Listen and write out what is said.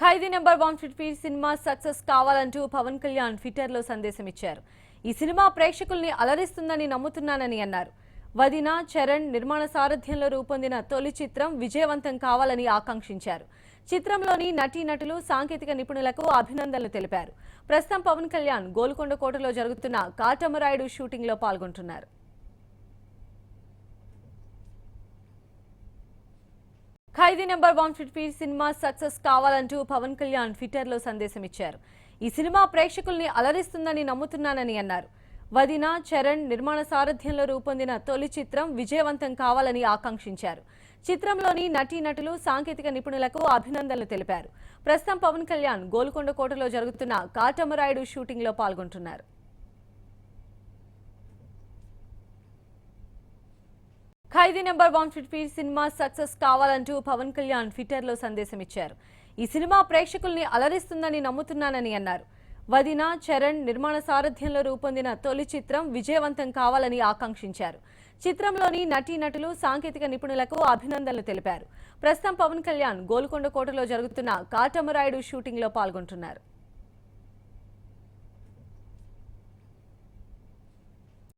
ఖైదీ number 150 cinema success కావాలంటూ Pawan Kalyan Twitter లో సందేశం ఇచ్చారు. ఈ సినిమా ప్రేక్షకుల్ని అలరిస్తుందని నమ్ముతున్నానని అన్నారు. వదిన చరణ్ నిర్మాణ సారథ్యంలో రూపొందిన తొలి చిత్రం విజయవంతం కావాలని ఆకాంక్షించారు. చిత్రంలోని నటీనటులు సాంకేతిక నిపుణులకు అభినందనలు తెలిపారు. ప్రస్తుతం పవన్ కళ్యాణ్ గోల్కొండ కోటలో జరుగుతున్న కాటమరాయుడు షూటింగ్ లో పాల్గొంటున్నారు. ఖైదీ నెంబర్ 150 సినిమా సక్సెస్ కావాలంటూ పవన్ కళ్యాణ్ ట్విట్టర్ లో సందేశం ఇచ్చారు. ఈ సినిమా ప్రేక్షకుల్ని అలరిస్తుందని నమ్ముతున్నానని అన్నారు. వదిన చరణ్ నిర్మాణ సారథ్యంలో రూపొందిన తొలి చిత్రం విజయవంతం కావాలని ఆకాంక్షించారు. చిత్రంలోని నటీనటులు సాంకేతిక నిపుణులకు అభినందనలు తెలిపారు. ప్రస్తుతం పవన్ కళ్యాణ్ గోల్కొండ కోటలో జరుగుతున్న కాటమరాయుడు షూటింగ్ లో పాల్గొంటున్నారు. ఖైదీ నెంబర్ 150 సినిమా సక్సెస్ కావాలంటూ పవన్ కళ్యాణ్ ట్విట్టర్ లో సందేశం ఇచ్చారు. ఈ సినిమా ప్రేక్షకుల్ని అలరిస్తుందని నమ్ముతున్నానని అన్నారు. వదిన చరణ్ నిర్మాణ సారథ్యంలో రూపొందిన తొలి చిత్రం విజయవంతం కావాలని ఆకాంక్షించారు. చిత్రంలోని నటీనటులు సాంకేతిక నిపుణులకు అభినందనలు తెలిపారు. ప్రస్తుతం పవన్ కళ్యాణ్ గోల్కొండ కోటలో జరుగుతున్న కాటమరాయుడు షూటింగ్ లో పాల్గొంటున్నారు.